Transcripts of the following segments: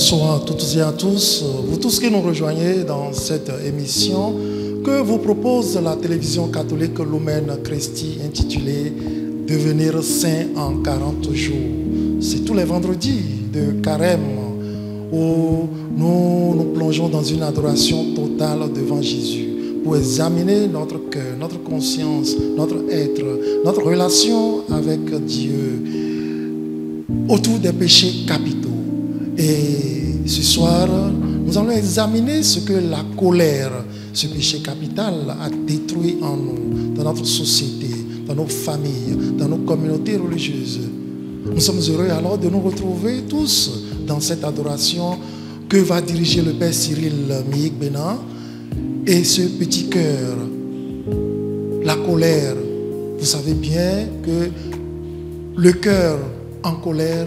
Bonsoir à toutes et à tous, vous tous qui nous rejoignez dans cette émission que vous propose la télévision catholique Lumen Christi intitulée « Devenir saint en 40 jours ». C'est tous les vendredis de carême où nous nous plongeons dans une adoration totale devant Jésus pour examiner notre cœur, notre conscience, notre être, notre relation avec Dieu autour des péchés capitaux. Et ce soir, nous allons examiner ce que la colère, ce péché capital, a détruit en nous, dans notre société, dans nos familles, dans nos communautés religieuses. Nous sommes heureux alors de nous retrouver tous dans cette adoration que va diriger le Père Cyril Mihic Bénin. Et ce petit cœur, la colère, vous savez bien que le cœur en colère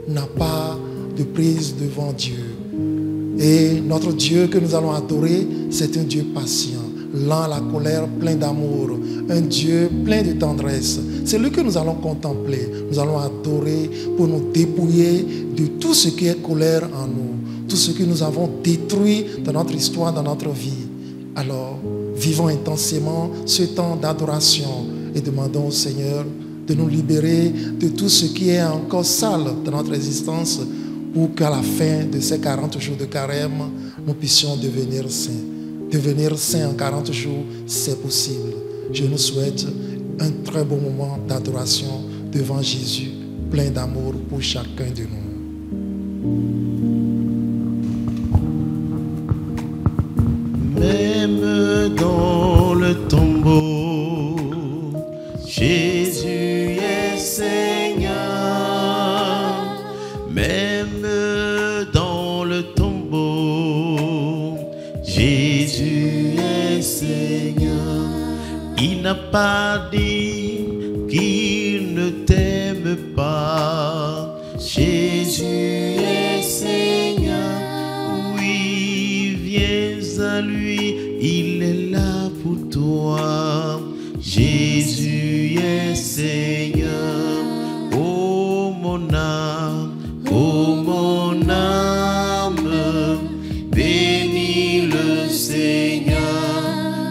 n'a pas de prise devant Dieu. Et notre Dieu que nous allons adorer, c'est un Dieu patient, lent à la colère, plein d'amour, un Dieu plein de tendresse. C'est lui que nous allons contempler, nous allons adorer pour nous dépouiller de tout ce qui est colère en nous, tout ce que nous avons détruit dans notre histoire, dans notre vie. Alors, vivons intensément ce temps d'adoration et demandons au Seigneur de nous libérer de tout ce qui est encore sale dans notre existence pour qu'à la fin de ces 40 jours de carême, nous puissions devenir saints. Devenir saint en 40 jours, c'est possible. Je nous souhaite un très bon moment d'adoration devant Jésus, plein d'amour pour chacun de nous. Même dans le tombeau, Jésus est Seigneur. Même dans le tombeau, Jésus est Seigneur. Il n'a pas dit qu'il ne t'aime pas. Jésus est Seigneur. Oui, viens à lui, il est là pour toi. Jésus est Seigneur. Oh mon âme, bénis le Seigneur,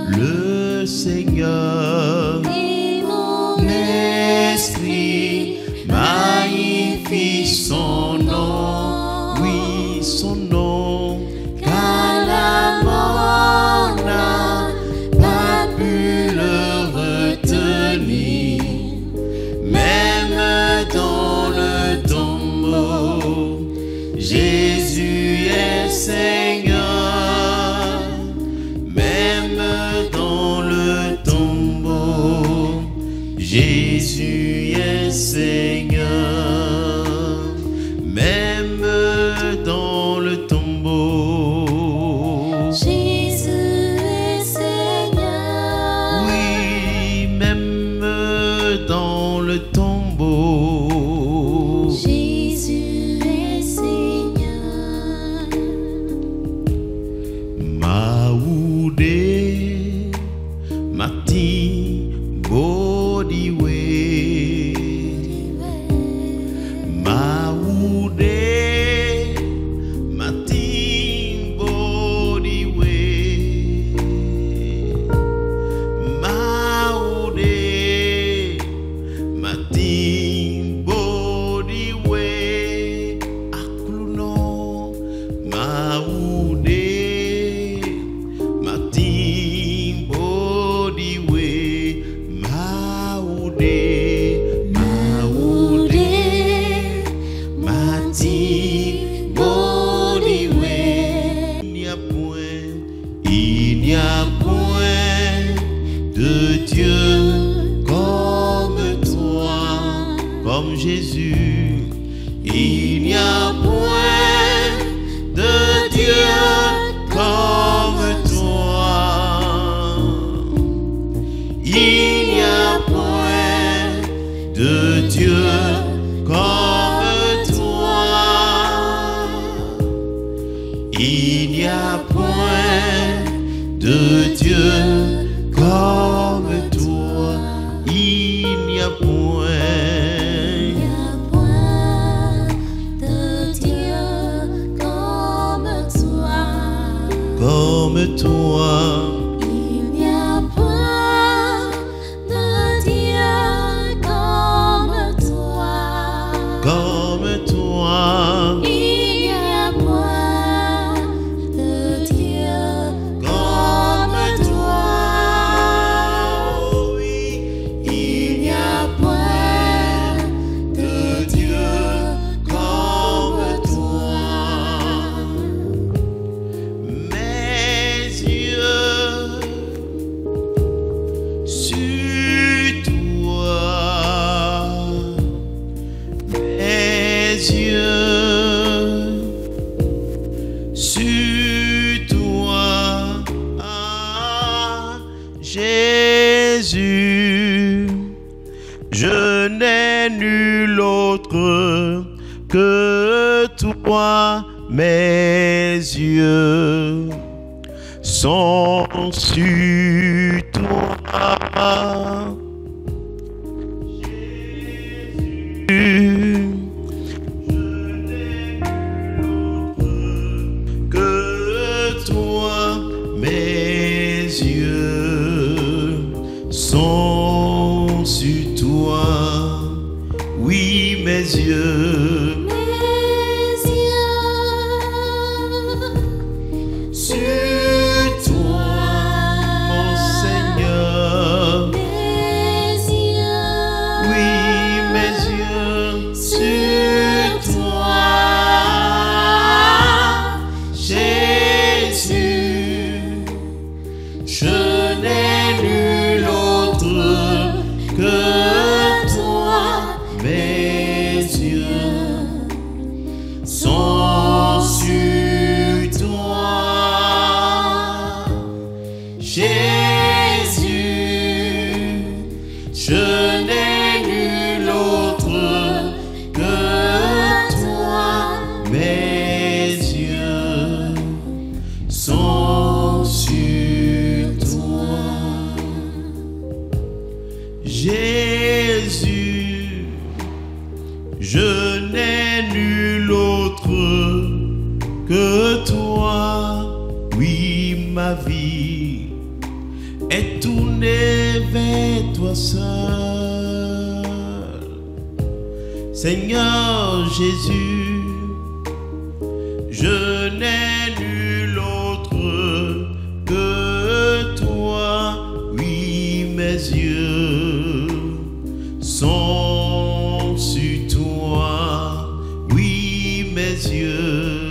le Seigneur. Et mon esprit magnifie son nom, oui son nom, car la mort n'a pas pu le retenir. Même dans le tombeau, Jésus est Seigneur. Même dans le tombeau, Jésus est Seigneur. Même dans le tombeau, Jésus est Seigneur. oui, même dans le tombeau, Jésus est Seigneur. Maoudé, Mati, Bodiwe. Maoudé, Mati, Bodiwe. Maoudé, Mati, Bodiwe. Akluno, Maoudé, Mati, Bodiwe. Maoudé, Maoudé, Mati, Bodiwe. Il n'y a point de Dieu comme toi, comme Jésus. Il n'y a point de Dieu comme toi. Il n'y a point de Dieu comme toi. Il n'y a point de Dieu comme toi. Il n'y a point. Il n'y a point de Dieu comme Jésus, je n'ai nul autre que toi, mes yeux sont sur toi. Jésus, je n'ai nul autre que toi, mes yeux sont sur toi. Oui, mes yeux. Seigneur Jésus, je n'ai nul autre que toi. Oui, mes yeux sont sur toi. Oui, mes yeux.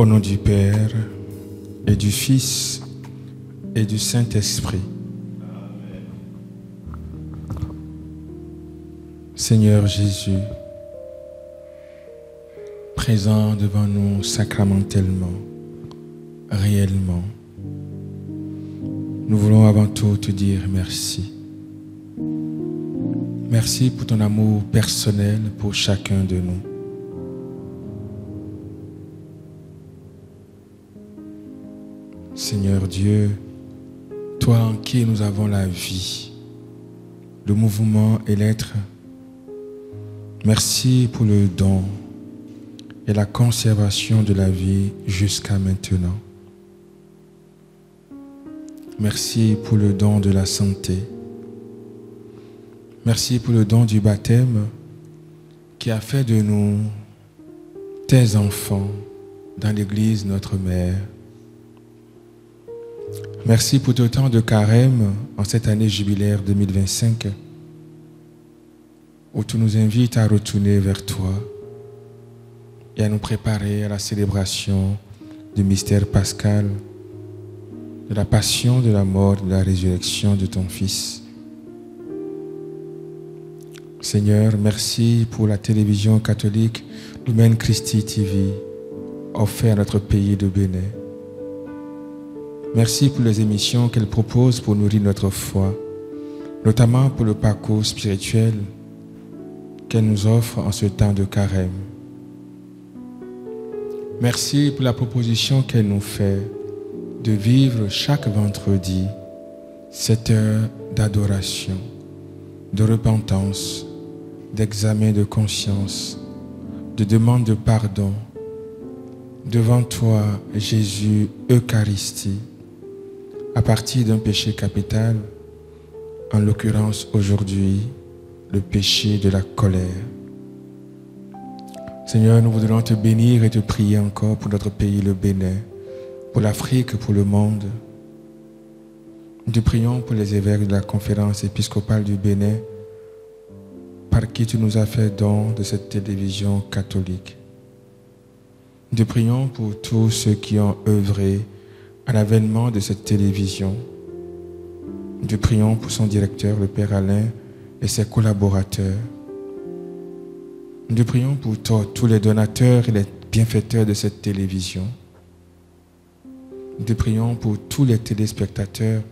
Au nom du Père et du Fils et du Saint-Esprit. Seigneur Jésus, présent devant nous sacramentellement, réellement, nous voulons avant tout te dire merci. Merci pour ton amour personnel pour chacun de nous. Seigneur Dieu, toi en qui nous avons la vie, le mouvement et l'être, merci pour le don et la conservation de la vie jusqu'à maintenant. Merci pour le don de la santé. Merci pour le don du baptême qui a fait de nous tes enfants dans l'Église notre Mère. Merci pour tout temps de carême en cette année jubilaire 2025 où tu nous invites à retourner vers toi et à nous préparer à la célébration du mystère pascal, de la passion, de la mort, de la résurrection de ton Fils. Seigneur, merci pour la télévision catholique Lumen Christi TV offert à notre pays de Bénin. Merci pour les émissions qu'elle propose pour nourrir notre foi, notamment pour le parcours spirituel qu'elle nous offre en ce temps de carême. Merci pour la proposition qu'elle nous fait de vivre chaque vendredi cette heure d'adoration, de repentance, d'examen de conscience, de demande de pardon. Devant toi, Jésus, Eucharistie, à partir d'un péché capital, en l'occurrence aujourd'hui, le péché de la colère. Seigneur, nous voudrions te bénir et te prier encore pour notre pays, le Bénin, pour l'Afrique, pour le monde. Nous te prions pour les évêques de la conférence épiscopale du Bénin, par qui tu nous as fait don de cette télévision catholique. Nous te prions pour tous ceux qui ont œuvré à l'avènement de cette télévision. Nous te prions pour son directeur, le Père Alain, et ses collaborateurs. Nous te prions pour tous les donateurs et les bienfaiteurs de cette télévision. Nous te prions pour tous les téléspectateurs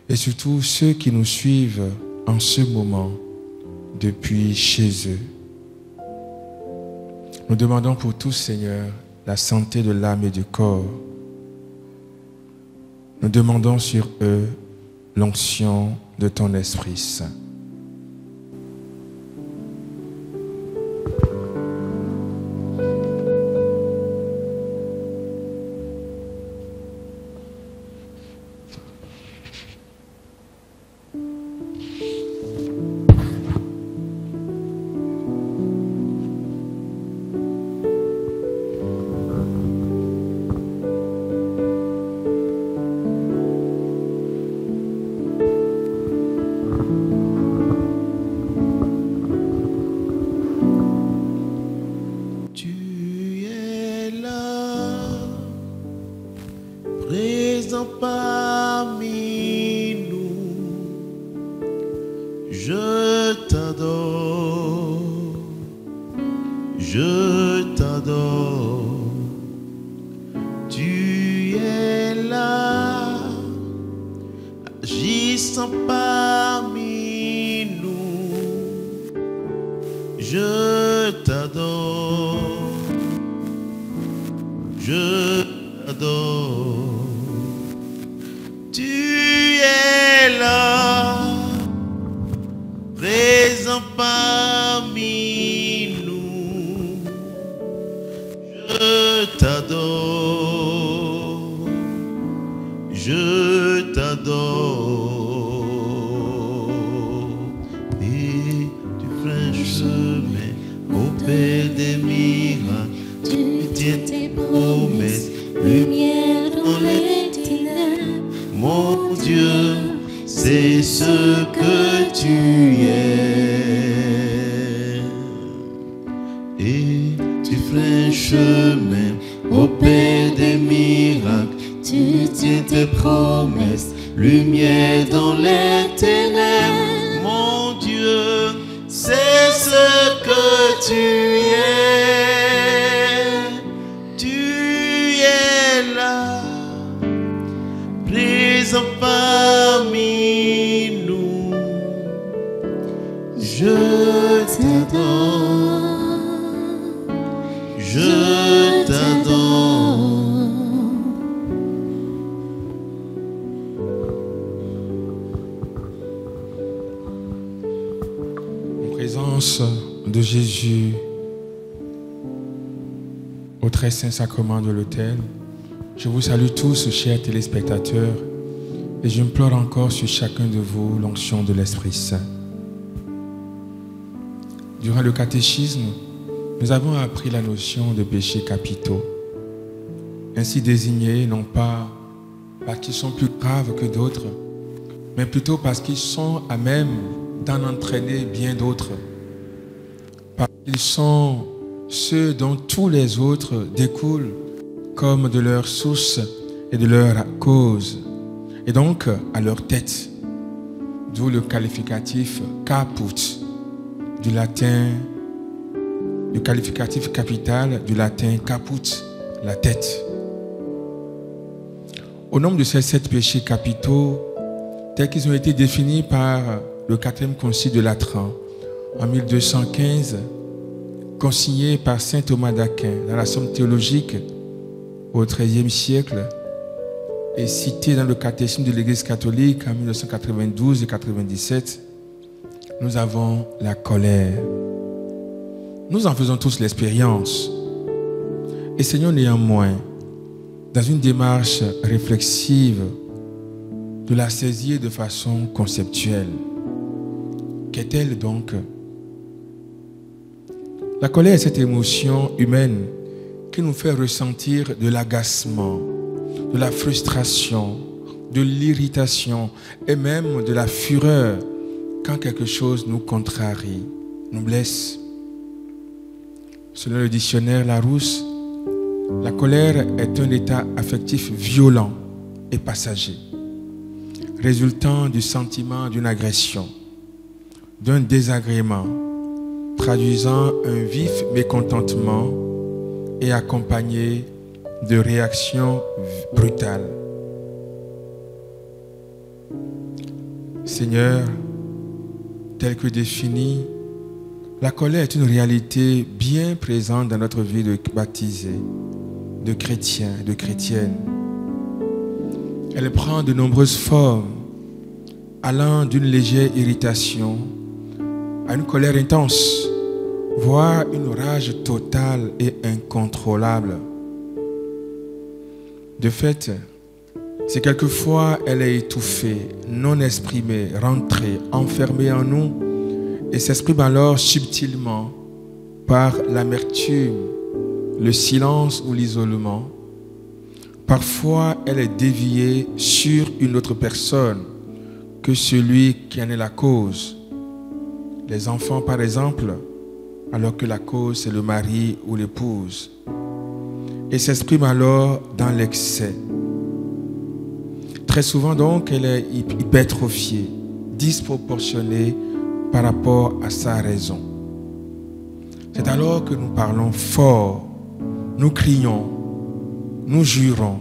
et surtout ceux qui nous suivent en ce moment depuis chez eux. Nous demandons pour tous, Seigneur, la santé de l'âme et du corps. Nous demandons sur eux l'onction de ton Esprit Saint. De Jésus au très saint sacrement de l'autel, je vous salue tous, chers téléspectateurs, et j'implore encore sur chacun de vous l'onction de l'Esprit Saint. Durant le catéchisme, nous avons appris la notion de péchés capitaux, ainsi désignés non pas parce qu'ils sont plus graves que d'autres, mais plutôt parce qu'ils sont à même d'en entraîner bien d'autres. Ils sont ceux dont tous les autres découlent comme de leur source et de leur cause, et donc à leur tête. D'où le qualificatif caput, du latin du qualificatif capital du latin caput, la tête. Au nombre de ces 7 péchés capitaux, tels qu'ils ont été définis par le 4e concile de Latran en 1215, consigné par saint Thomas d'Aquin dans la Somme théologique au XIIIe siècle et cité dans le catéchisme de l'Église catholique en 1992 et 1997, nous avons la colère. Nous en faisons tous l'expérience. Essayons néanmoins, dans une démarche réflexive, de la saisir de façon conceptuelle. Qu'est-elle donc? La colère est cette émotion humaine qui nous fait ressentir de l'agacement, de la frustration, de l'irritation et même de la fureur quand quelque chose nous contrarie, nous blesse. Selon le dictionnaire Larousse, la colère est un état affectif violent et passager, résultant du sentiment d'une agression, d'un désagrément, traduisant un vif mécontentement et accompagné de réactions brutales. Seigneur, tel que défini, la colère est une réalité bien présente dans notre vie de baptisés, de chrétiens, de chrétiennes. Elle prend de nombreuses formes, allant d'une légère irritation à une colère intense, voire une rage totale et incontrôlable. De fait, si quelquefois elle est étouffée, non exprimée, rentrée, enfermée en nous, et s'exprime alors subtilement par l'amertume, le silence ou l'isolement, parfois elle est déviée sur une autre personne que celui qui en est la cause. Les enfants, par exemple, alors que la cause, c'est le mari ou l'épouse. Et s'exprime alors dans l'excès. Très souvent, donc, elle est hypertrophiée, disproportionnée par rapport à sa raison. C'est alors que nous parlons fort, nous crions, nous jurons,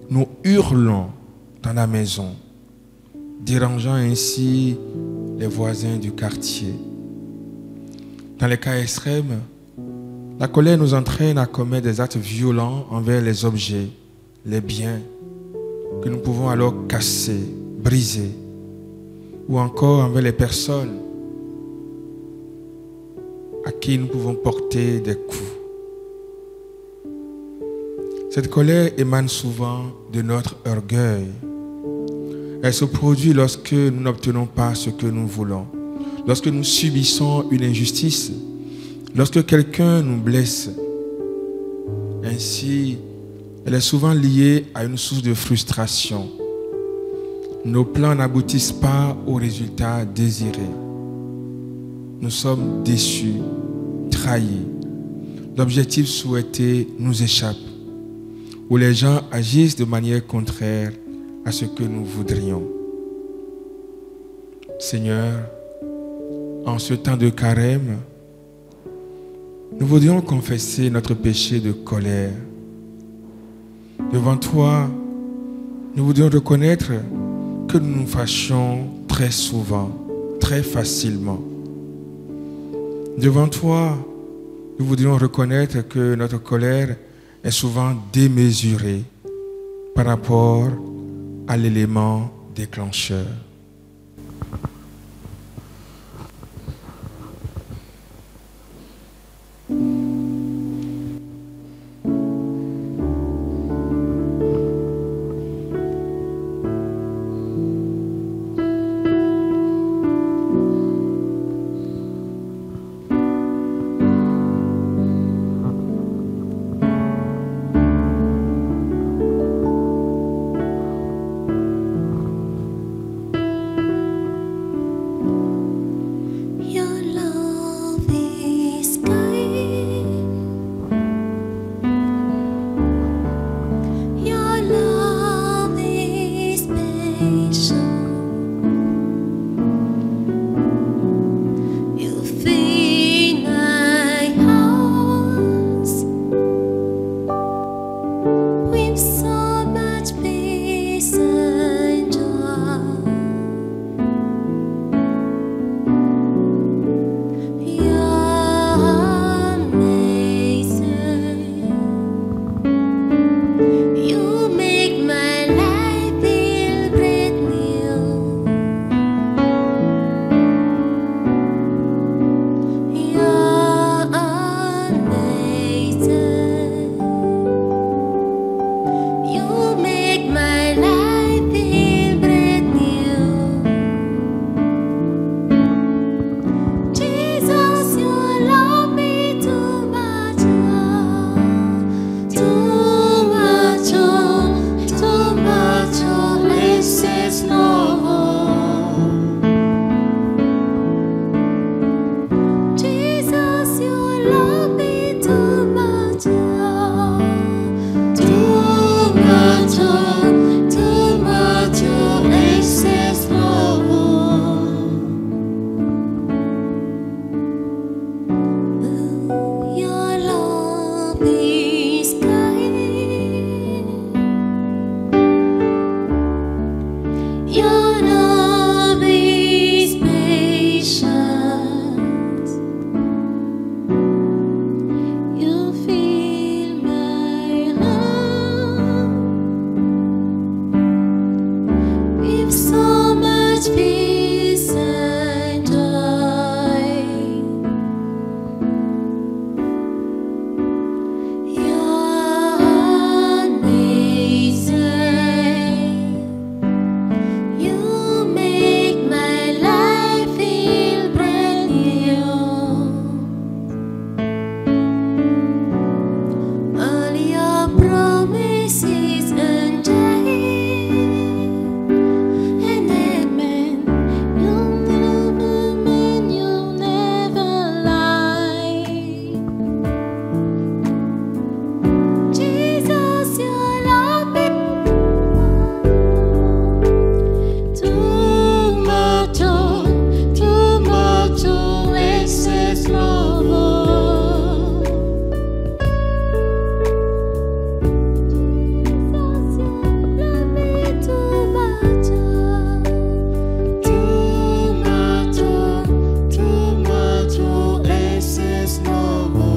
nous hurlons dans la maison, dérangeant ainsi les voisins du quartier. Dans les cas extrêmes, la colère nous entraîne à commettre des actes violents envers les objets, les biens, que nous pouvons alors casser, briser, ou encore envers les personnes à qui nous pouvons porter des coups. Cette colère émane souvent de notre orgueil. Elle se produit lorsque nous n'obtenons pas ce que nous voulons, lorsque nous subissons une injustice, lorsque quelqu'un nous blesse. Ainsi, elle est souvent liée à une source de frustration. Nos plans n'aboutissent pas au résultat désiré. Nous sommes déçus, trahis. L'objectif souhaité nous échappe, ou les gens agissent de manière contraire à ce que nous voudrions. Seigneur, en ce temps de carême, nous voudrions confesser notre péché de colère. Devant toi, nous voudrions reconnaître que nous nous fâchons très souvent, très facilement. Devant toi, nous voudrions reconnaître que notre colère est souvent démesurée par rapport à l'élément déclencheur. This is a day, and that man, you'll never lie. Jesus, you're loving. Tomato, excess lover. Tomato, excess lover.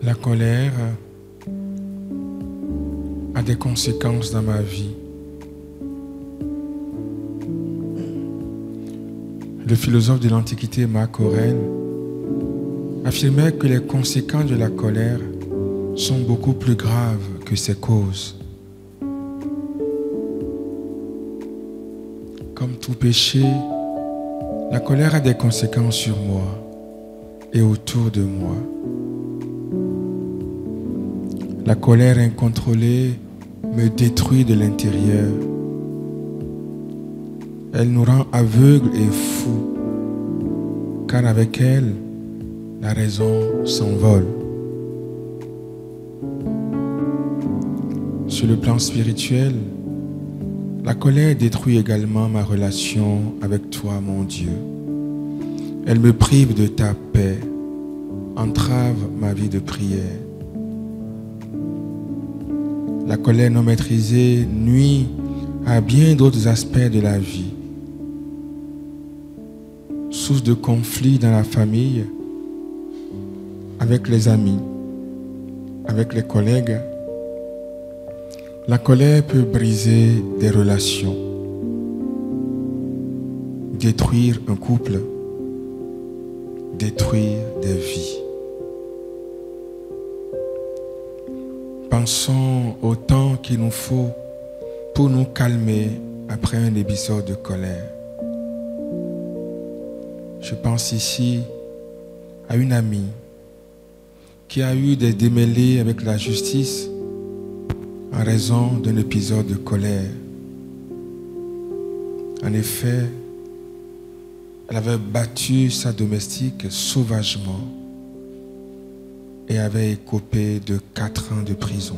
La colère a des conséquences dans ma vie. Le philosophe de l'Antiquité Marc Aurèle affirmait que les conséquences de la colère sont beaucoup plus graves que ses causes. Comme tout péché, la colère a des conséquences sur moi et autour de moi. La colère incontrôlée me détruit de l'intérieur. Elle nous rend aveugles et fous, car avec elle, la raison s'envole. Sur le plan spirituel, la colère détruit également ma relation avec toi, mon Dieu. Elle me prive de ta paix, entrave ma vie de prière. La colère non maîtrisée nuit à bien d'autres aspects de la vie. Source de conflits dans la famille, avec les amis, avec les collègues. La colère peut briser des relations, détruire un couple, détruire des vies. Pensons au temps qu'il nous faut pour nous calmer après un épisode de colère. Je pense ici à une amie qui a eu des démêlés avec la justice en raison d'un épisode de colère. En effet, elle avait battu sa domestique sauvagement et avait écopé de 4 ans de prison.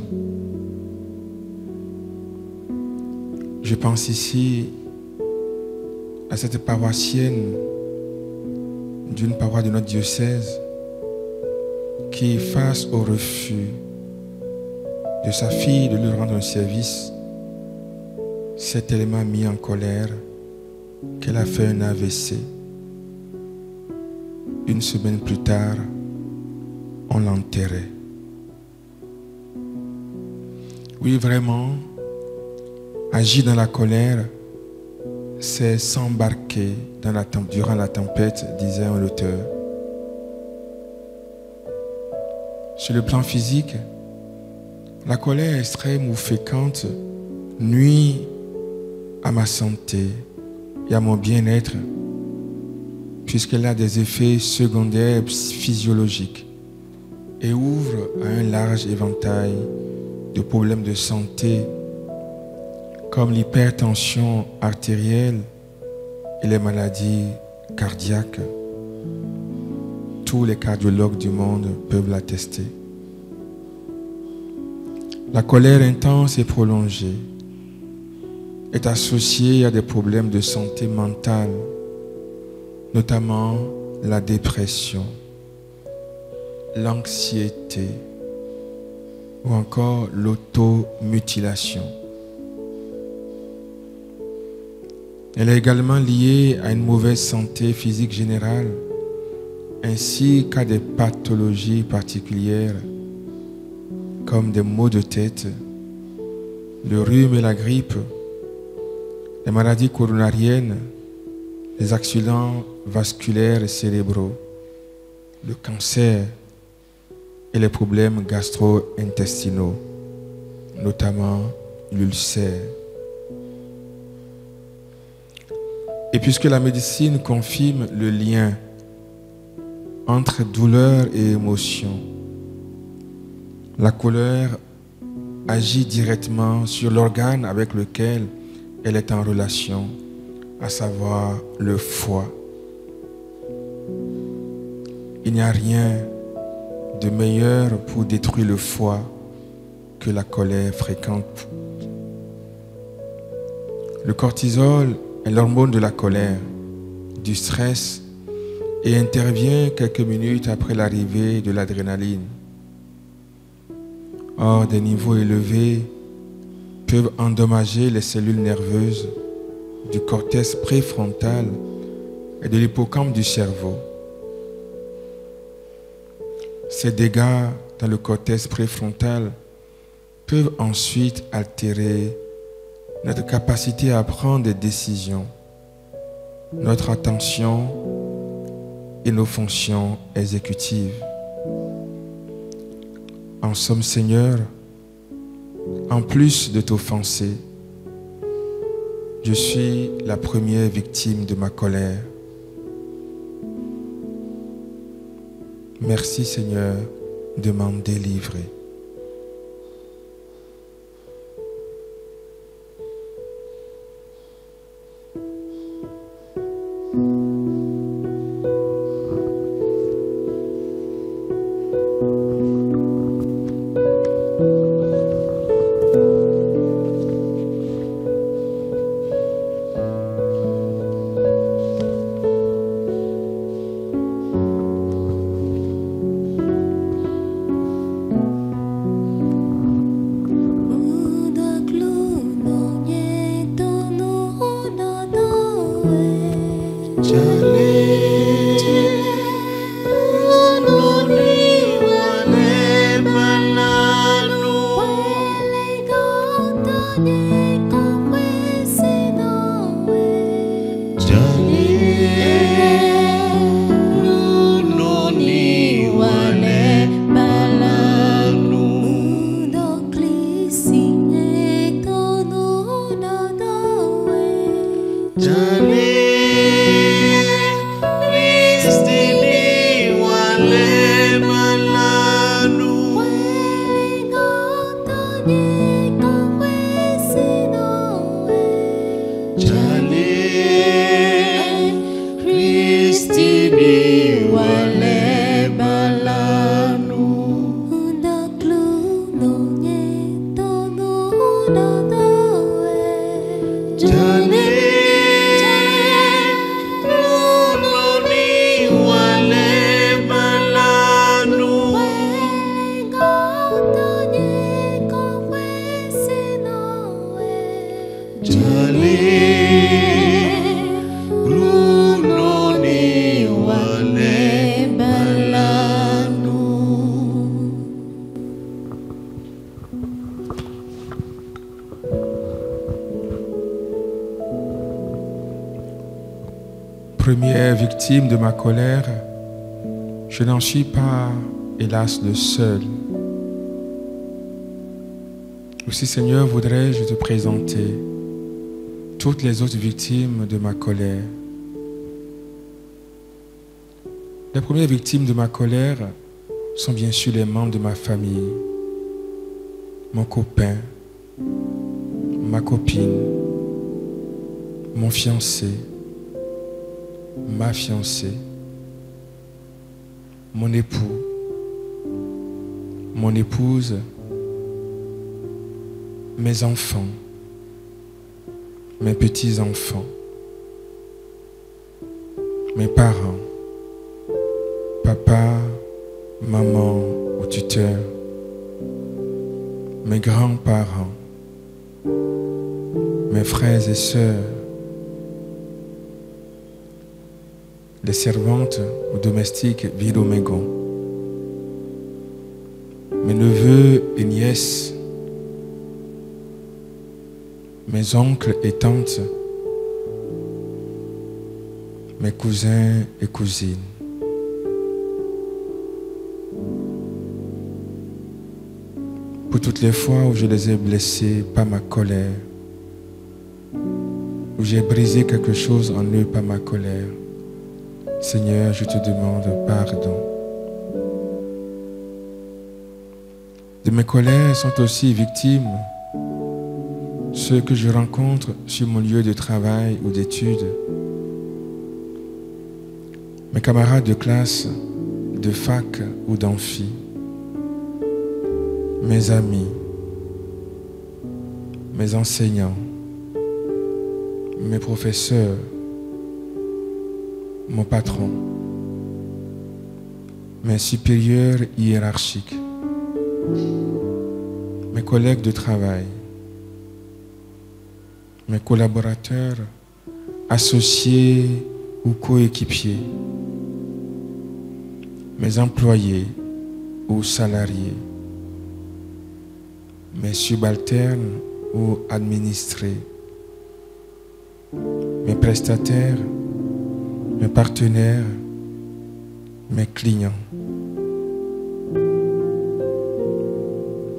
Je pense ici à cette paroissienne d'une paroisse de notre diocèse qui, face au refus de sa fille de lui rendre un service, s'est tellement mis en colère qu'elle a fait un AVC. Une semaine plus tard, on l'enterrait. Oui, vraiment, agir dans la colère, c'est s'embarquer durant la tempête, disait un auteur. Sur le plan physique, la colère extrême ou fréquente nuit à ma santé et à mon bien-être, puisqu'elle a des effets secondaires physiologiques et ouvre à un large éventail de problèmes de santé comme l'hypertension artérielle et les maladies cardiaques. Tous les cardiologues du monde peuvent l'attester. La colère intense et prolongée est associée à des problèmes de santé mentale, notamment la dépression, l'anxiété ou encore l'automutilation. Elle est également liée à une mauvaise santé physique générale ainsi qu'à des pathologies particulières comme des maux de tête, le rhume et la grippe, les maladies coronariennes, les accidents vasculaires et cérébraux, le cancer et les problèmes gastro-intestinaux, notamment l'ulcère. Et puisque la médecine confirme le lien entre douleur et émotion, la colère agit directement sur l'organe avec lequel elle est en relation, à savoir le foie. Il n'y a rien de meilleur pour détruire le foie que la colère fréquente. Le cortisol est l'hormone de la colère, du stress et intervient quelques minutes après l'arrivée de l'adrénaline. Or, des niveaux élevés peuvent endommager les cellules nerveuses du cortex préfrontal et de l'hippocampe du cerveau. Ces dégâts dans le cortex préfrontal peuvent ensuite altérer notre capacité à prendre des décisions, notre attention et nos fonctions exécutives. En somme, Seigneur, en plus de t'offenser, je suis la première victime de ma colère. Merci, Seigneur, de m'en délivrer. Première victime de ma colère, je n'en suis pas, hélas, le seul. Aussi, Seigneur, voudrais-je te présenter toutes les autres victimes de ma colère. Les premières victimes de ma colère sont bien sûr les membres de ma famille, mon copain, ma copine, mon fiancé, ma fiancée, mon époux, mon épouse, mes enfants, mes petits-enfants, mes parents, papa, maman ou tuteur, mes grands-parents, mes frères et sœurs, les servantes ou domestiques Vidomégon, mes neveux et nièces, mes oncles et tantes mes cousins et cousines. Pour toutes les fois où je les ai blessés par ma colère, où j'ai brisé quelque chose en eux par ma colère, Seigneur, je te demande pardon. De mes colères sont aussi victimes ceux que je rencontre sur mon lieu de travail ou d'études, mes camarades de classe, de fac ou d'amphi, mes amis, mes enseignants, mes professeurs, mon patron, mes supérieurs hiérarchiques, mes collègues de travail, mes collaborateurs, associés ou coéquipiers, mes employés ou salariés, mes subalternes ou administrés, mes prestataires, mes partenaires, mes clients.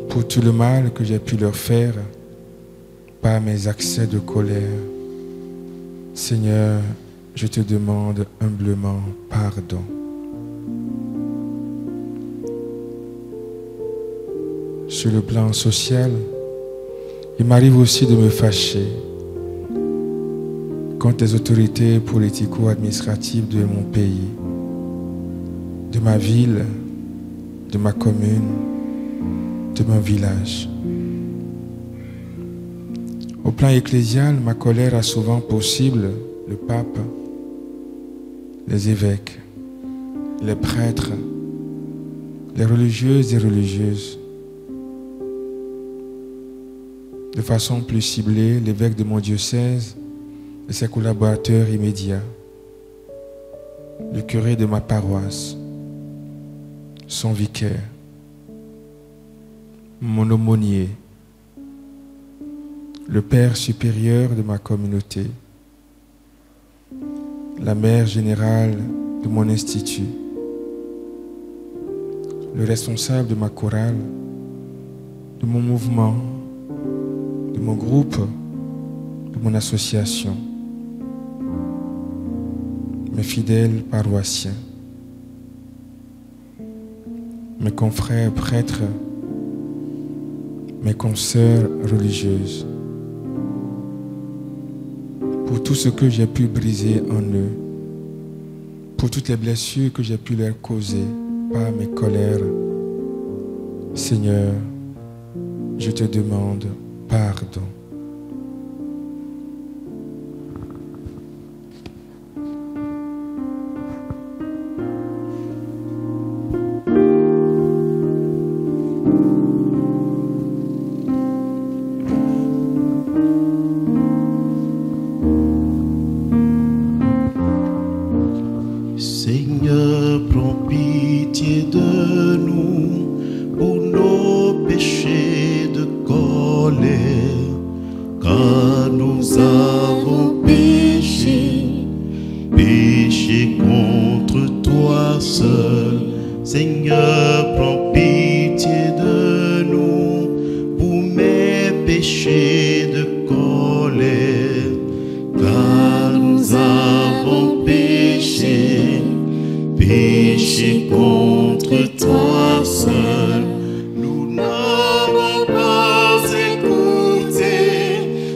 Pour tout le mal que j'ai pu leur faire par mes accès de colère, Seigneur, je te demande humblement pardon. Sur le plan social, il m'arrive aussi de me fâcher contre les autorités politico-administratives de mon pays, de ma ville, de ma commune, de mon village. Au plan ecclésial, ma colère a souvent pour cible le pape, les évêques, les prêtres, les religieuses et religieuses. De façon plus ciblée, l'évêque de mon diocèse et ses collaborateurs immédiats, le curé de ma paroisse, son vicaire, mon aumônier, le père supérieur de ma communauté, la mère générale de mon institut, le responsable de ma chorale, de mon mouvement, de mon groupe, de mon association, mes fidèles paroissiens, mes confrères prêtres, mes consoeurs religieuses, pour tout ce que j'ai pu briser en eux, pour toutes les blessures que j'ai pu leur causer par mes colères. Seigneur, je te demande pardon. Seigneur, prends pitié de nous pour nos péchés de colère, car nous avons péché, péché contre toi seul. Seigneur, prends pitié de nous pour mes péchés de colère, car nous avons péché, péché contre toi seul. Nous n'avons pas écouté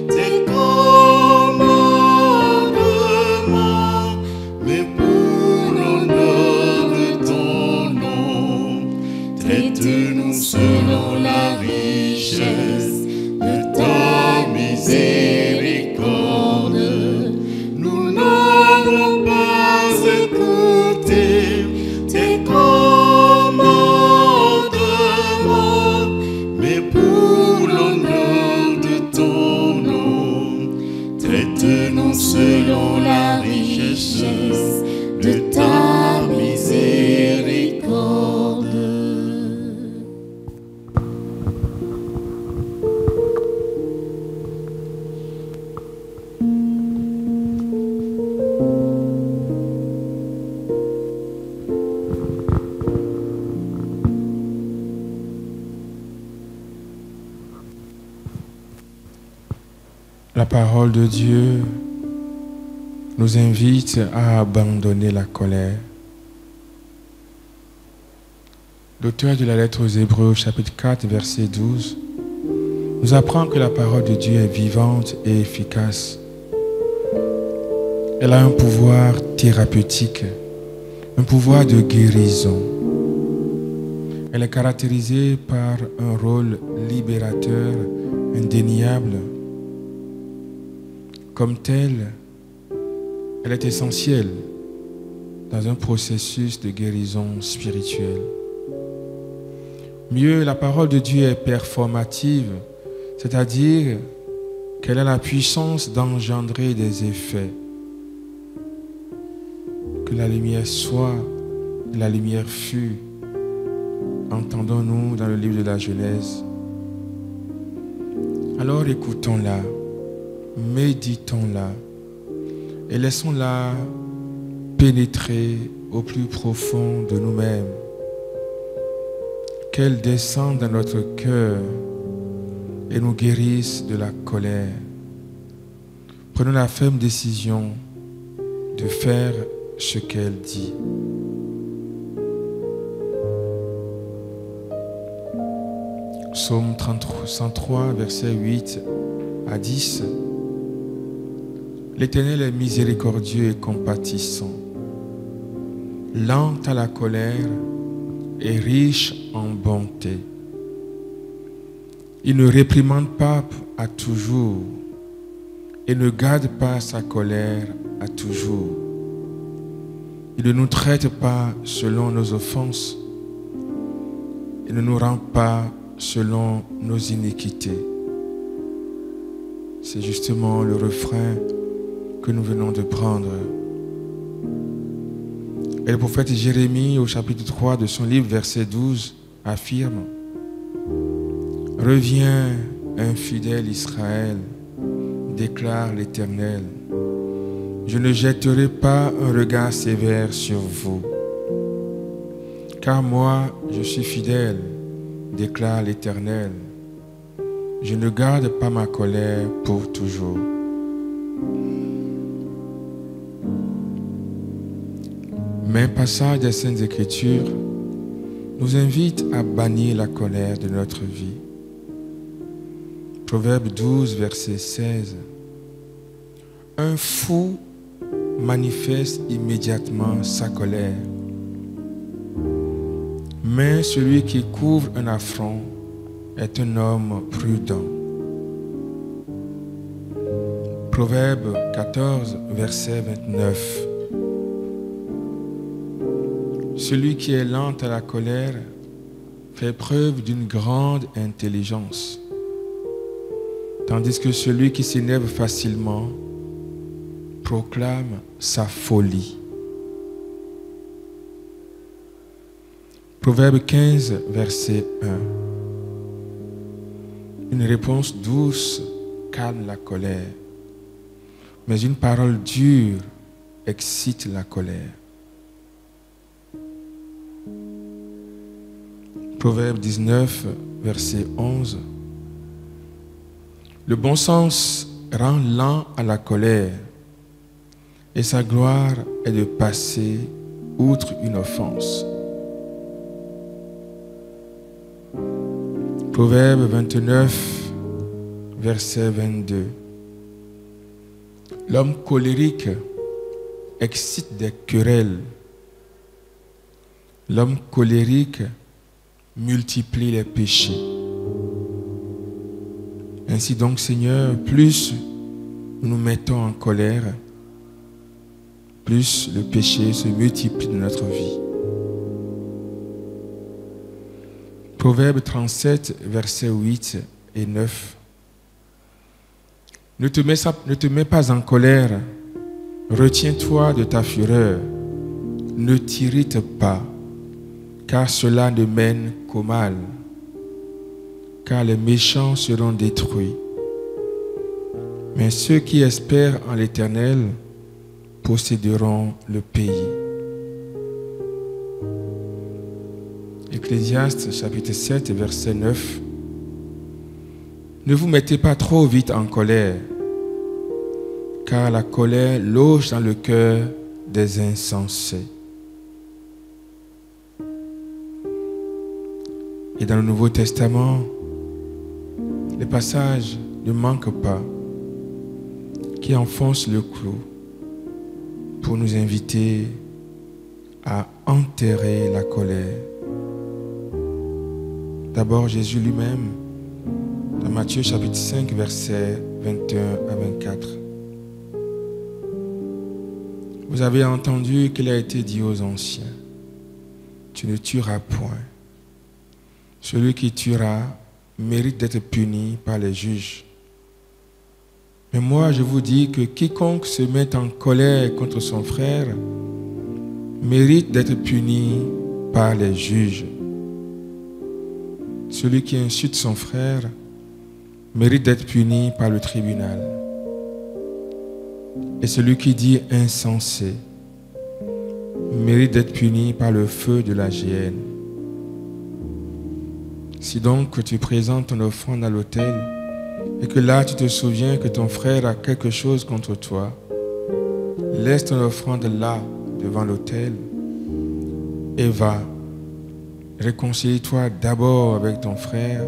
tes commandements, mais pour l'honneur de ton nom, traite-nous selon la richesse de ta miséricorde. Nous n'avons pas écouté tes commandements, mais pour l'honneur de ton nom, traite-nous selon la richesse de ta miséricorde. La parole de Dieu nous invite à abandonner la colère. L'auteur de la lettre aux Hébreux, chapitre 4, verset 12, nous apprend que la parole de Dieu est vivante et efficace. Elle a un pouvoir thérapeutique, un pouvoir de guérison. Elle est caractérisée par un rôle libérateur indéniable. Comme telle, elle est essentielle dans un processus de guérison spirituelle. Mieux, la parole de Dieu est performative, c'est-à-dire qu'elle a la puissance d'engendrer des effets. Que la lumière soit, et la lumière fut, entendons-nous dans le livre de la Genèse. Alors écoutons-la, méditons-la et laissons-la pénétrer au plus profond de nous-mêmes. Qu'elle descende dans notre cœur et nous guérisse de la colère. Prenons la ferme décision de faire ce qu'elle dit. Psaume 103, versets 8 à 10. L'Éternel est miséricordieux et compatissant, lent à la colère et riche en bonté. Il ne réprimande pas à toujours et ne garde pas sa colère à toujours. Il ne nous traite pas selon nos offenses et ne nous rend pas selon nos iniquités. C'est justement le refrain que nous venons de prendre. Et le prophète Jérémie, au chapitre 3 de son livre, verset 12, affirme: « Reviens, infidèle Israël, déclare l'Éternel. Je ne jetterai pas un regard sévère sur vous. Car moi, je suis fidèle, déclare l'Éternel. Je ne garde pas ma colère pour toujours. » Mais un passage des Saintes Écritures nous invite à bannir la colère de notre vie. Proverbe 12, verset 16. Un fou manifeste immédiatement sa colère, mais celui qui couvre un affront est un homme prudent. Proverbe 14, verset 29. Celui qui est lent à la colère fait preuve d'une grande intelligence, tandis que celui qui s'énerve facilement proclame sa folie. Proverbe 15, verset 1. Une réponse douce calme la colère, mais une parole dure excite la colère. Proverbe 19, verset 11. Le bon sens rend lent à la colère, et sa gloire est de passer outre une offense. Proverbe 29, verset 22. L'homme colérique excite des querelles. L'homme colérique multiplie les péchés. Ainsi donc, Seigneur, plus nous nous mettons en colère, plus le péché se multiplie dans notre vie. Proverbe 37, versets 8 et 9. Ne te mets pas en colère, retiens-toi de ta fureur, ne t'irrite pas, car cela ne mène qu'au mal, car les méchants seront détruits. Mais ceux qui espèrent en l'Éternel posséderont le pays. Ecclésiaste chapitre 7, verset 9. Ne vous mettez pas trop vite en colère, car la colère loge dans le cœur des insensés. Et dans le Nouveau Testament, les passages ne manquent pas qui enfoncent le clou pour nous inviter à enterrer la colère. D'abord, Jésus lui-même, dans Matthieu chapitre 5, versets 21 à 24. Vous avez entendu qu'il a été dit aux anciens, tu ne tueras point. Celui qui tuera mérite d'être puni par les juges. Mais moi, je vous dis que quiconque se met en colère contre son frère mérite d'être puni par les juges. Celui qui insulte son frère mérite d'être puni par le tribunal. Et celui qui dit insensé mérite d'être puni par le feu de la géhenne. Si donc tu présentes ton offrande à l'autel et que là tu te souviens que ton frère a quelque chose contre toi, laisse ton offrande là devant l'autel et va. Réconcilie-toi d'abord avec ton frère,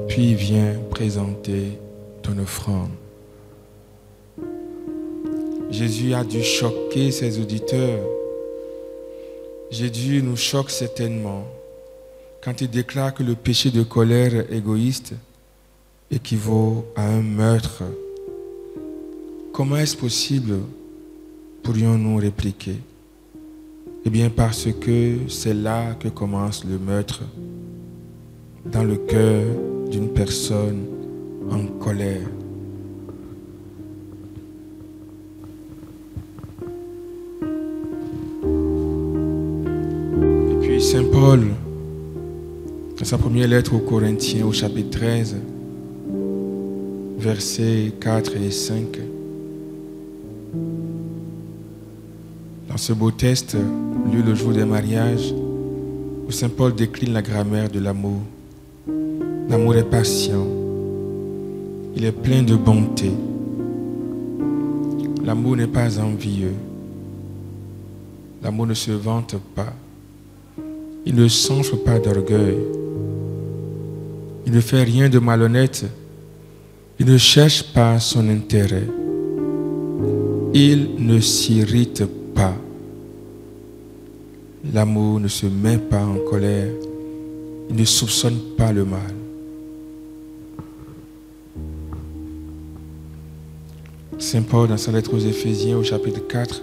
puis viens présenter ton offrande. Jésus a dû choquer ses auditeurs. Jésus nous choque certainement quand il déclare que le péché de colère égoïste équivaut à un meurtre. Comment est-ce possible, pourrions-nous répliquer? Eh bien parce que c'est là que commence le meurtre, dans le cœur d'une personne en colère. Et puis Saint Paul, dans sa première lettre aux Corinthiens, au chapitre 13, versets 4 et 5, dans ce beau texte, lu le jour des mariages, où Saint Paul décline la grammaire de l'amour. L'amour est patient, il est plein de bonté. L'amour n'est pas envieux. L'amour ne se vante pas. Il ne s'enfle pas d'orgueil. Il ne fait rien de malhonnête. Il ne cherche pas son intérêt. Il ne s'irrite pas. L'amour ne se met pas en colère. Il ne soupçonne pas le mal. Saint Paul, dans sa lettre aux Éphésiens, au chapitre 4,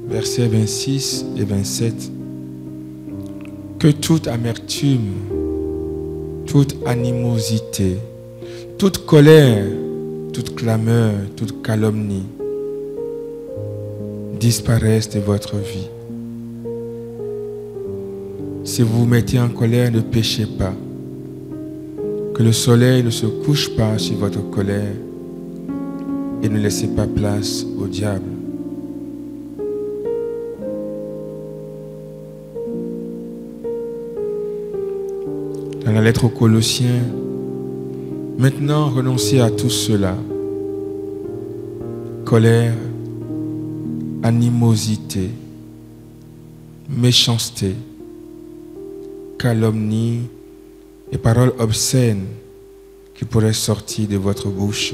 versets 26 et 27, que toute amertume, toute animosité, toute colère, toute clameur, toute calomnie disparaissent de votre vie. Si vous vous mettez en colère, ne péchez pas. Que le soleil ne se couche pas sur votre colère et ne laissez pas place au diable. Dans la lettre aux Colossiens, maintenant renoncez à tout cela: colère, animosité, méchanceté, calomnie et paroles obscènes qui pourraient sortir de votre bouche.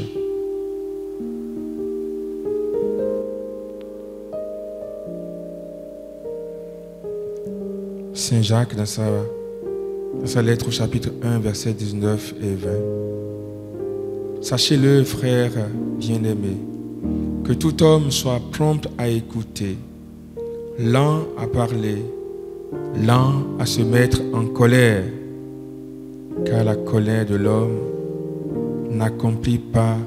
Saint Jacques, dans sa lettre au chapitre 1, versets 19 et 20. Sachez-le, frères bien-aimés, que tout homme soit prompt à écouter, lent à parler, lent à se mettre en colère, car la colère de l'homme n'accomplit pas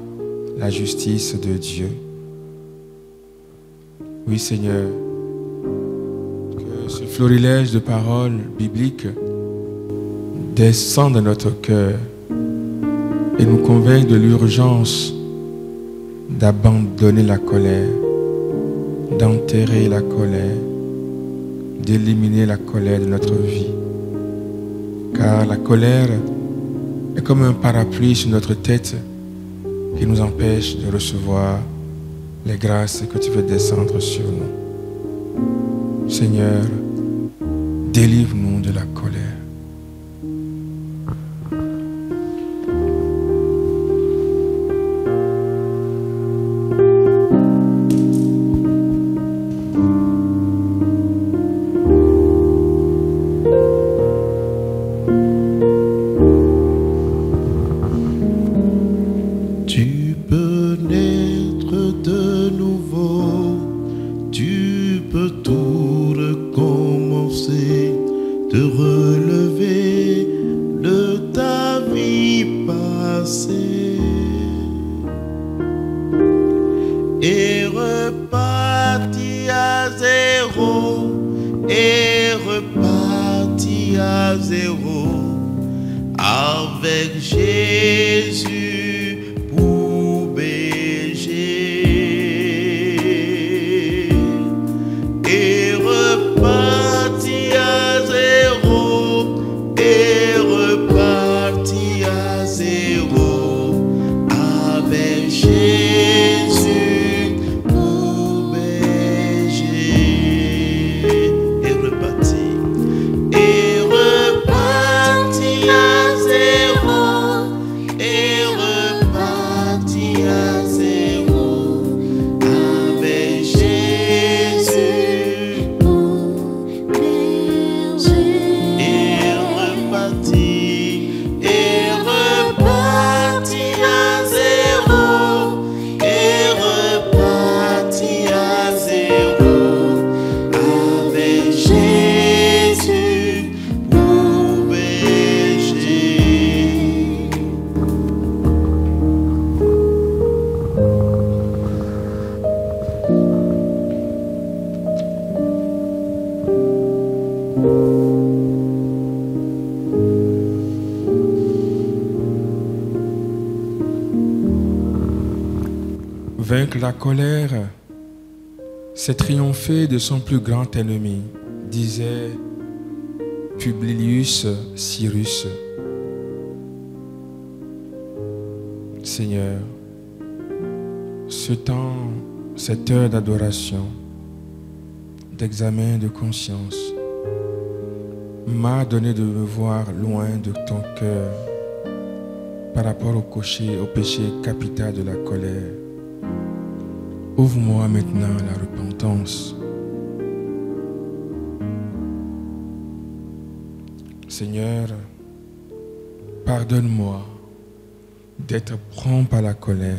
la justice de Dieu. Oui, Seigneur, que ce florilège de paroles bibliques descend dans notre cœur et nous convainc de l'urgence d'abandonner la colère, d'enterrer la colère, d'éliminer la colère de notre vie. Car la colère est comme un parapluie sur notre tête qui nous empêchent de recevoir les grâces que tu veux descendre sur nous. Seigneur, délivre-nous de la colère. Tu peux naître de nouveau, tu peux tout recommencer, te relever de ta vie passée et repartir à zéro, et repartir à zéro avec Jésus pour berger, et repartir à zéro, et repartir à zéro avec Jésus pour berger, et repartir à zéro, et repartir à zéro avec Jésus pour berger, et repartir à zéro, et repartir à zéro avec Jésus pour berger. Vaincre la colère, c'est triompher de son plus grand ennemi, disait Publius Cyrus. Seigneur, ce temps, cette heure d'adoration, d'examen de conscience, m'a donné de me voir loin de ton cœur par rapport au péché capital de la colère. Ouvre-moi maintenant la repentance. Seigneur, pardonne-moi d'être prompt à la colère.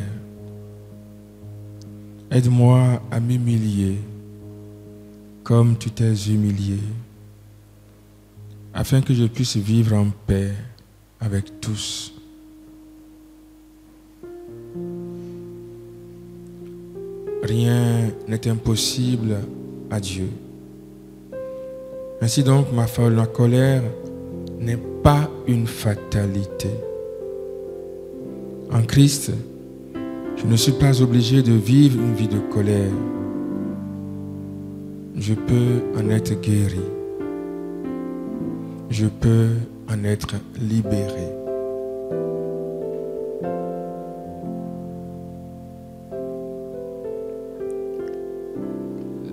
Aide-moi à m'humilier comme tu t'es humilié, afin que je puisse vivre en paix avec tous. Rien n'est impossible à Dieu. Ainsi donc, ma colère n'est pas une fatalité. En Christ, je ne suis pas obligé de vivre une vie de colère. Je peux en être guéri. Je peux en être libéré.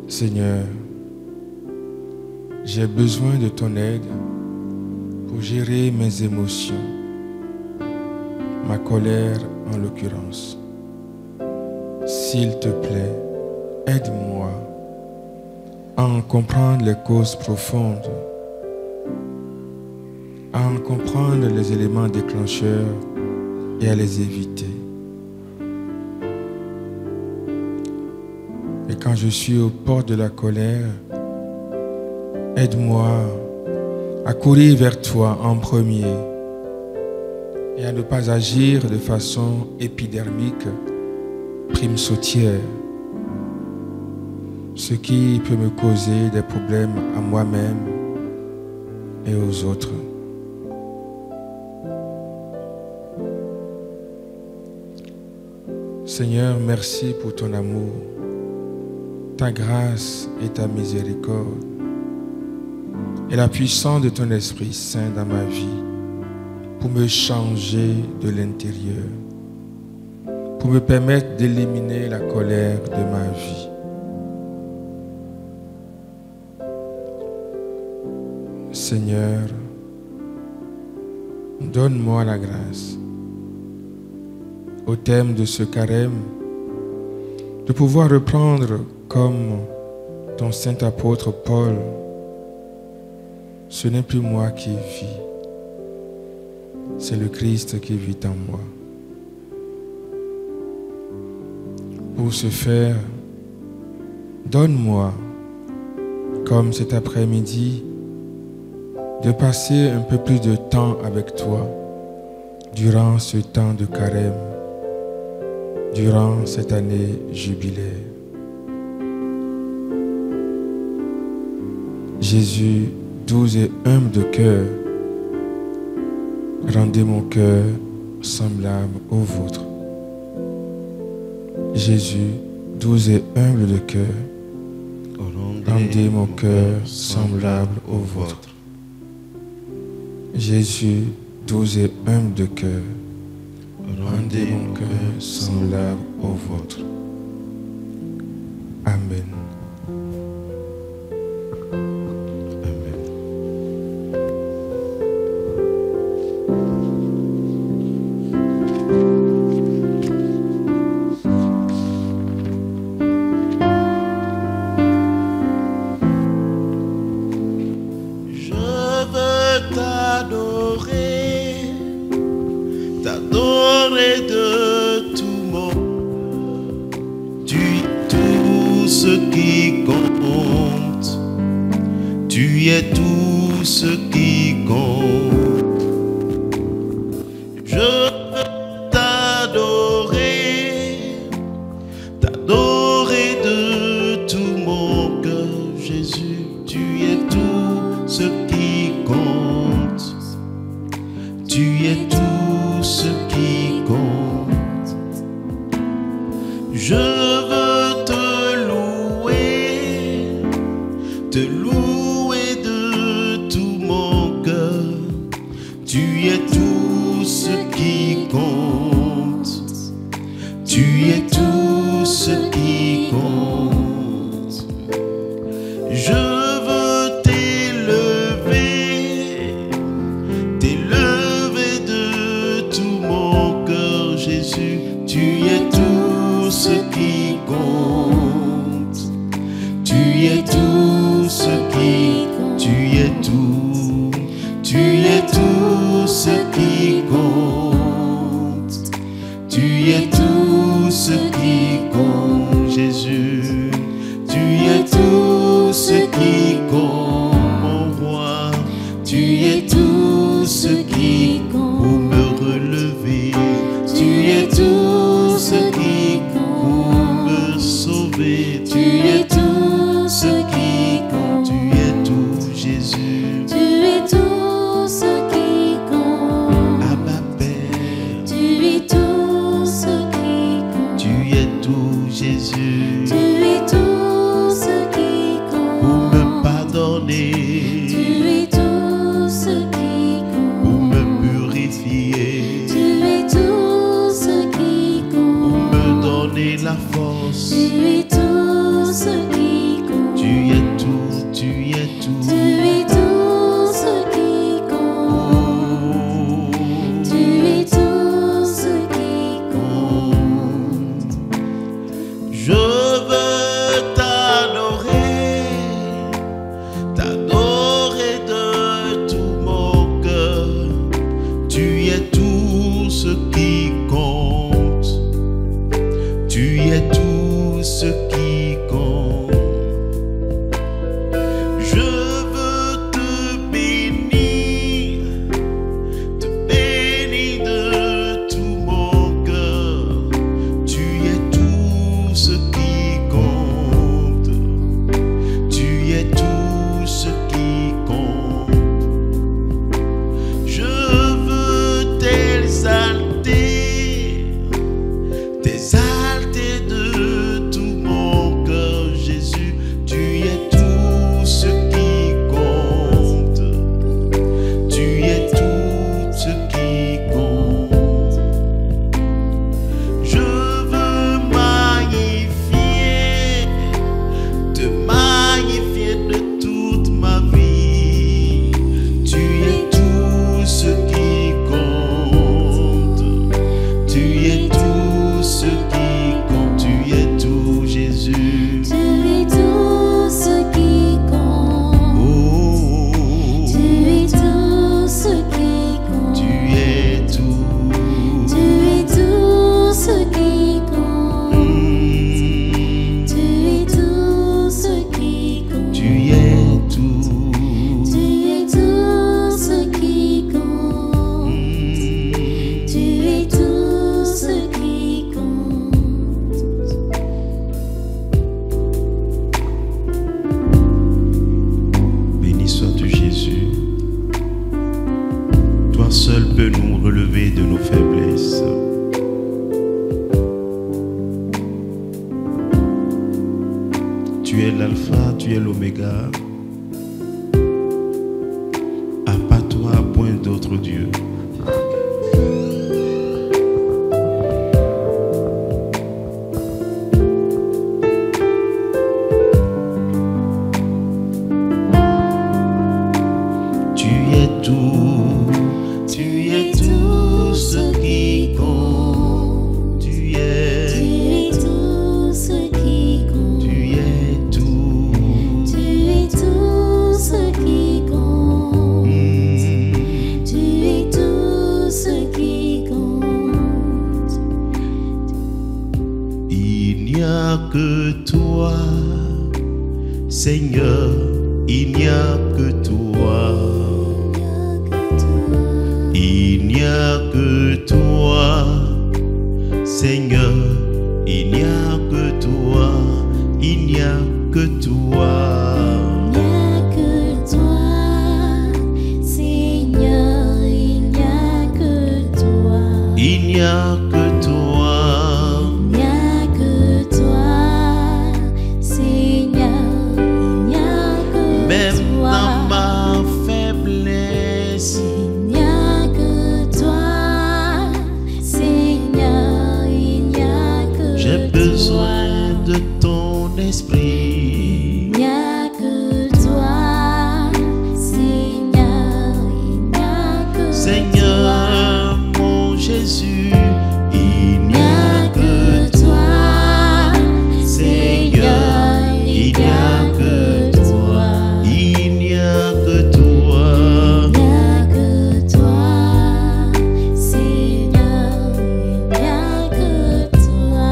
Seigneur, j'ai besoin de ton aide pour gérer mes émotions, ma colère en l'occurrence. S'il te plaît, aide-moi à en comprendre les causes profondes, à en comprendre les éléments déclencheurs et à les éviter. Et quand je suis aux portes de la colère, aide-moi à courir vers toi en premier et à ne pas agir de façon épidermique, prime sautière, ce qui peut me causer des problèmes à moi-même et aux autres. Seigneur, merci pour ton amour, ta grâce et ta miséricorde, et la puissance de ton Esprit Saint dans ma vie pour me changer de l'intérieur, pour me permettre d'éliminer la colère de ma vie. Seigneur, donne-moi la grâce, au terme de ce carême, de pouvoir reprendre comme ton saint apôtre Paul, ce n'est plus moi qui vis, c'est le Christ qui vit en moi. Pour ce faire, donne-moi, comme cet après-midi, de passer un peu plus de temps avec toi durant ce temps de carême, durant cette année jubilaire. Jésus, doux et humble de cœur, rendez mon cœur semblable au vôtre. Jésus, doux et humble de cœur, rendez mon cœur semblable au vôtre. Jésus, doux et humble de cœur, rendez mon cœur semblable au vôtre. Amen. T'adorer de tout mon tu es tout ce qui compte, tu es tout ce qui compte. Je veux t'adorer, t'adorer de tout mon cœur, Jésus, tu es tout ce qui compte, tu es tout ce qui compte. Je veux te louer de tout mon cœur. Tu es tout ce qui compte, tu es tout ce qui compte. Je veux t'élever de tout mon cœur, Jésus, tu es tout ce qui compte, tu es tout ce qui compte, tu es tout ce qui compte, tu es tout ce qui compte, Jésus, tu es tout ce qui compte, mon roi, tu es tout ce qui compte pour me relever, tu es tout ce qui compte pour me sauver, tu es tout ce qui compte, tu es tout, Jésus, Tu es tout ce qui compte. Abba Père, Tu es tout ce qui compte. tu es tout, Jésus, Tu es tout ce qui pour compte. me pardonner, Tu es tout ce qui pour compte. me purifier, Tu es tout ce qui pour compte. me donner la force. Tu es tout ce qui compte. Tu es tout, tu es tout. Tu es tout ce qui compte. Oh, Tu es tout ce qui compte. je veux t'adorer, t'adorer de tout mon cœur. Tu es tout ce qui compte, tu es tout ce qui compte. Je veux te bénir de tout mon cœur. Tu es tout ce qui compte, tu es tout ce qui compte. Je veux t'exalter, t'exalter de tout mon cœur, Jésus. Tu es tout ce qui compte, tu es tout ce qui compte. Je Tu es l'alpha, tu es l'oméga. À part toi, point d'autre Dieu. Tu es tout ce qui compte. Tu es tout ce qui compte. Tu es tout. Tu es tout ce qui compte. Tu es tout ce qui compte. Il n'y a que toi, Seigneur, il n'y a que toi. Il n'y a que toi, Seigneur, il n'y a que toi, il n'y a que toi. Il n'y a que toi, Seigneur, il n'y a que toi. Il n'y a que toi. Il n'y a que toi, Seigneur, il n'y a que Même toi. dans ma faiblesse, Il n'y a que toi, Seigneur, il n'y a que j'ai toi. besoin de ton esprit. Il n'y a que toi, Seigneur, il n'y a que Seigneur, mon Jésus, il Il n'y n'y a a que toi, Seigneur, il n'y a que toi. il n'y a que toi. Il n'y a que toi, Seigneur, il n'y a que toi.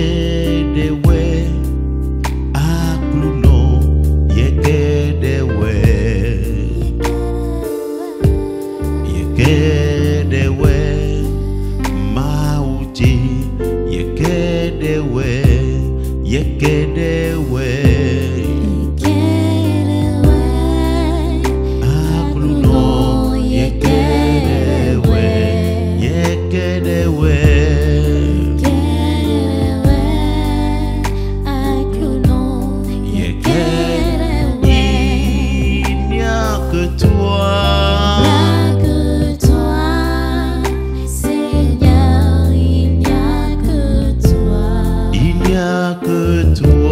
Yegedewe, akluno, yegedewe, yegedewe, mauji, yegedewe, yegedewe, akluno, yegedewe, yegedewe. Il n'y a que toi. Il n'y a que toi.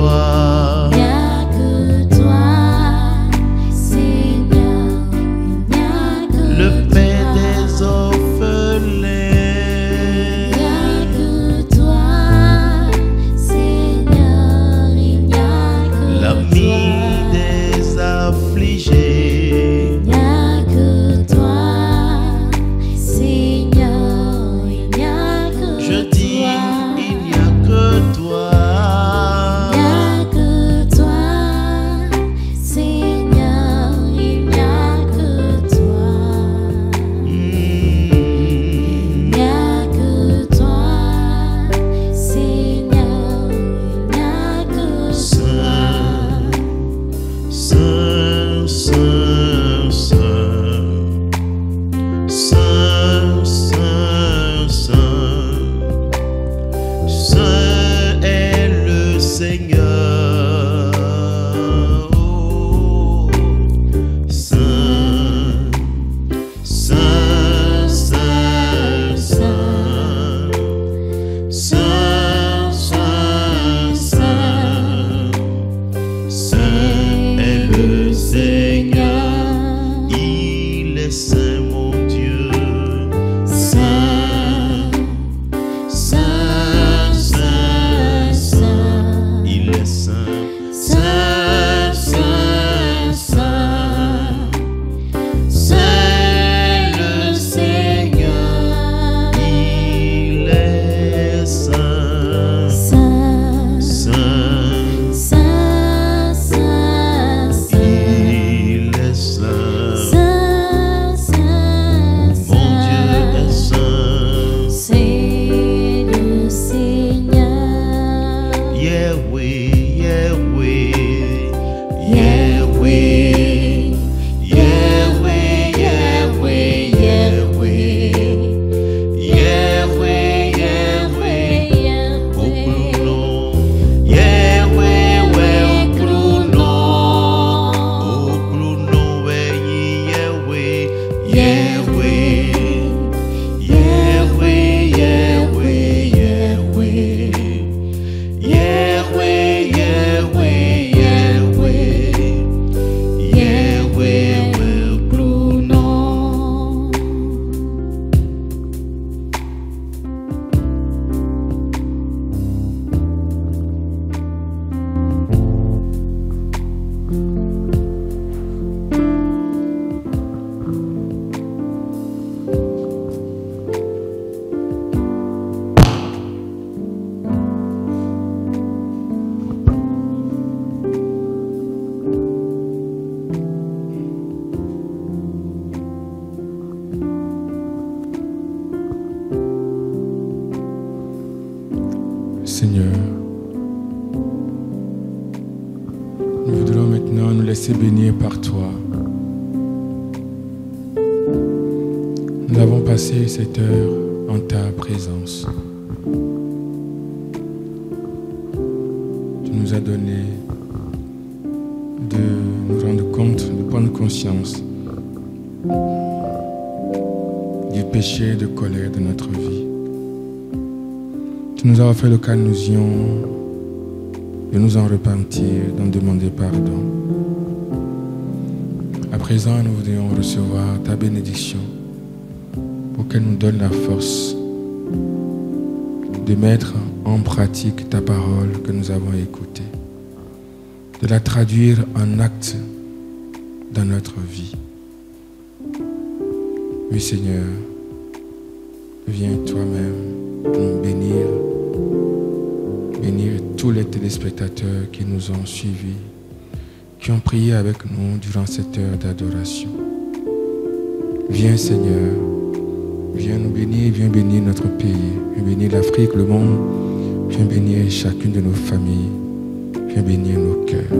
Seigneur, nous voudrons maintenant nous laisser bénir par toi. Nous avons passé cette heure en ta présence. Tu nous as donné de nous rendre compte, de prendre conscience du péché de colère de notre vie. Tu nous as offert l'occasion de nous en repentir, d'en demander pardon. À présent, nous voudrions recevoir ta bénédiction pour qu'elle nous donne la force de mettre en pratique ta parole que nous avons écoutée, de la traduire en actes dans notre vie. Oui Seigneur, viens toi-même nous bénir tous les téléspectateurs qui nous ont suivis, qui ont prié avec nous durant cette heure d'adoration. Viens Seigneur, viens nous bénir, viens bénir notre pays, viens bénir l'Afrique, le monde, viens bénir chacune de nos familles, viens bénir nos cœurs.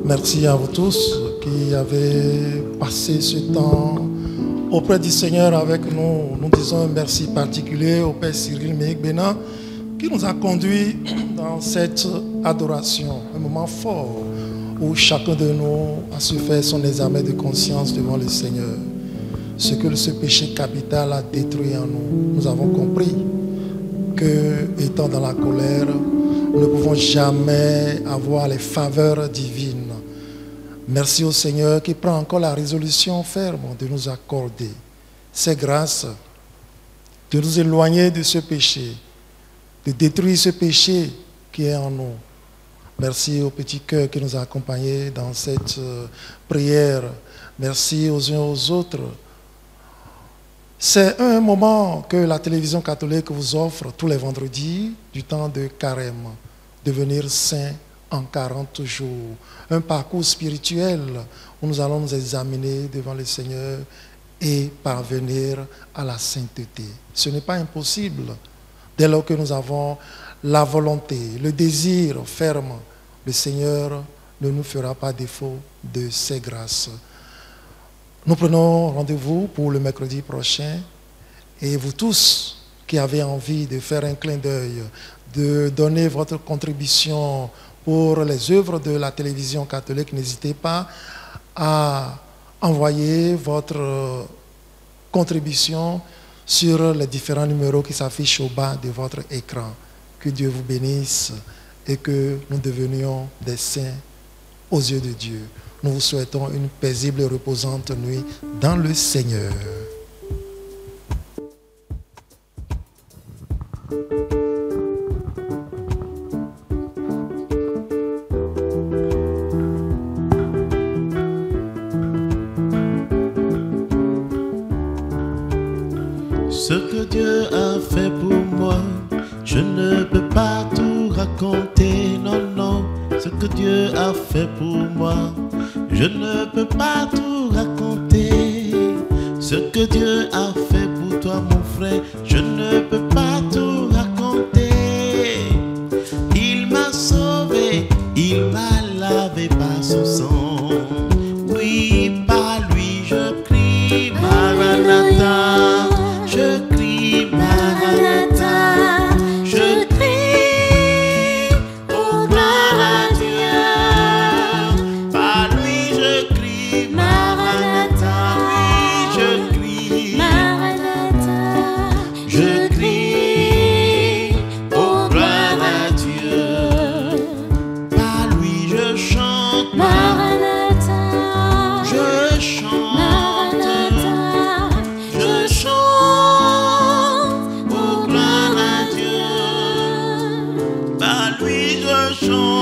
Merci à vous tous qui avez passé ce temps auprès du Seigneur avec nous. Nous disons un merci particulier au Père Cyril Meïk Bénin qui nous a conduits dans dans cette adoration, un moment fort où chacun de nous a su faire son examen de conscience devant le Seigneur. Ce que ce péché capital a détruit en nous. Nous avons compris que, étant dans la colère, nous ne pouvons jamais avoir les faveurs divines. Merci au Seigneur qui prend encore la résolution ferme de nous accorder ces grâces, de nous éloigner de ce péché, de détruire ce péché qui est en nous. Merci au petit cœur qui nous a accompagnés dans cette prière. Merci aux uns aux autres. C'est un moment que la télévision catholique vous offre tous les vendredis du temps de carême, devenir saint en 40 jours. Un parcours spirituel où nous allons nous examiner devant le Seigneur et parvenir à la sainteté. Ce n'est pas impossible dès lors que nous avons la volonté, le désir ferme. Le Seigneur ne nous fera pas défaut de ses grâces. Nous prenons rendez-vous pour le mercredi prochain et vous tous qui avez envie de faire un clin d'œil, de donner votre contribution pour les œuvres de la télévision catholique, n'hésitez pas à envoyer votre contribution sur les différents numéros qui s'affichent au bas de votre écran. Que Dieu vous bénisse et que nous devenions des saints aux yeux de Dieu. Nous vous souhaitons une paisible et reposante nuit dans le Seigneur. Ce que Dieu a fait pour moi, je ne peux pas tout raconter, non, non. Ce que Dieu a fait pour moi, je ne peux pas tout raconter. Ce que Dieu a fait pour toi, mon frère, je ne peux pas tout raconter. Il m'a sauvé, il m'a lavé par son sang. Oui, par lui je crie Maranatha. Je crie Maranatha, je crie au gloire à Dieu. Par lui je crie Maranatha, oui je crie Maranatha, je crie au gloire à Dieu. Par lui je chante Maranatha, je chante, Maranatha, je chante. Par lui je chante.